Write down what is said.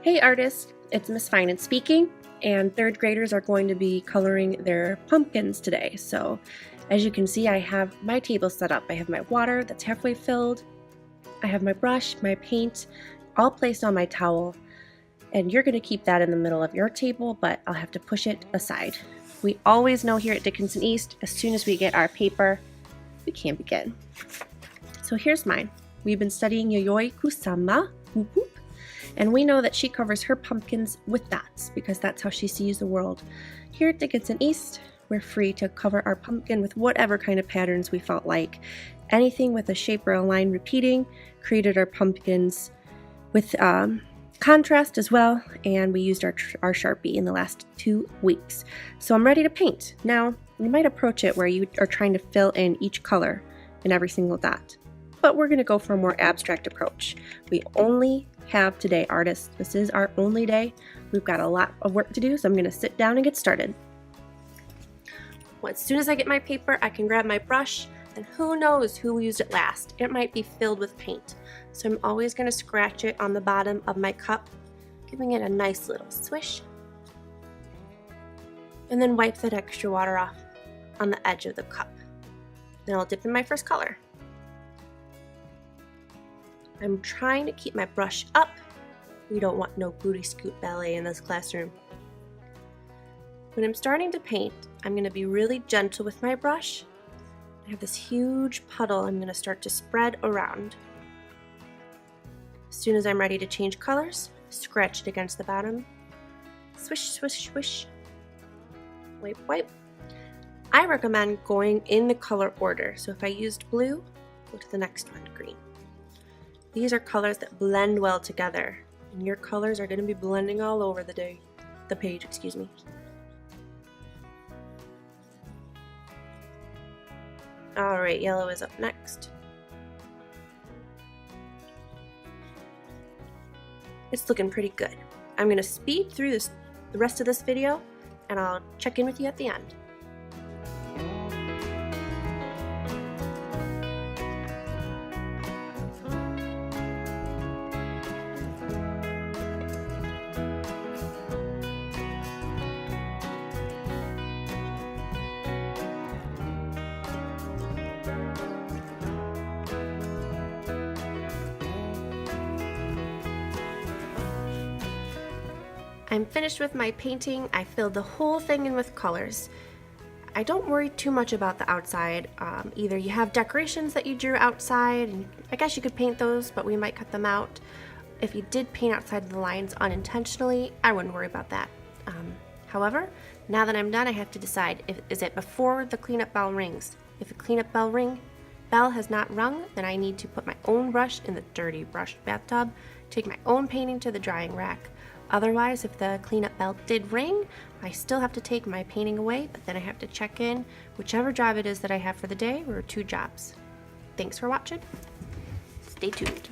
Hey artists, it's Miss Finan speaking, and third graders are going to be coloring their pumpkins today. So as you can see, I have my table set up. I have my water that's halfway filled. I have my brush, my paint, all placed on my towel. And you're going to keep that in the middle of your table, but I'll have to push it aside. We always know here at Dickinson East, as soon as we get our paper, we can begin. So here's mine. We've been studying Yayoi Kusama, whoop whoop, and we know that she covers her pumpkins with dots because that's how she sees the world. Here at Dickinson East, we're free to cover our pumpkin with whatever kind of patterns we felt like. Anything with a shape or a line repeating, created our pumpkins with contrast as well, and we used our Sharpie in the last 2 weeks. So I'm ready to paint. Now, you might approach it where you are trying to fill in each color in every single dot, but we're going to go for a more abstract approach. We only have today, artists. This is our only day. We've got a lot of work to do, so I'm going to sit down and get started. Well, as soon as I get my paper, I can grab my brush, and who knows who used it last. It might be filled with paint. So I'm always going to scratch it on the bottom of my cup, giving it a nice little swish, and then wipe that extra water off on the edge of the cup. Then I'll dip in my first color. I'm trying to keep my brush up. We don't want no booty scoot ballet in this classroom. When I'm starting to paint, I'm going to be really gentle with my brush. I have this huge puddle I'm going to start to spread around. As soon as I'm ready to change colors, scratch it against the bottom. Swish, swish, swish. Wipe, wipe. I recommend going in the color order. So if I used blue, go to the next one, green. These are colors that blend well together, and your colors are going to be blending all over the page, excuse me. All right, yellow is up next. It's looking pretty good. I'm going to speed through the rest of this video, and I'll check in with you at the end. I'm finished with my painting. I filled the whole thing in with colors. I don't worry too much about the outside. Either you have decorations that you drew outside, and I guess you could paint those, but we might cut them out. If you did paint outside the lines unintentionally, I wouldn't worry about that. However, now that I'm done, I have to decide, is it before the cleanup bell rings? If the cleanup bell has not rung, then I need to put my own brush in the dirty brush bathtub, take my own painting to the drying rack. Otherwise, if the cleanup bell did ring, I still have to take my painting away, but then I have to check in whichever job it is that I have for the day, or 2 jobs. Thanks for watching. Stay tuned.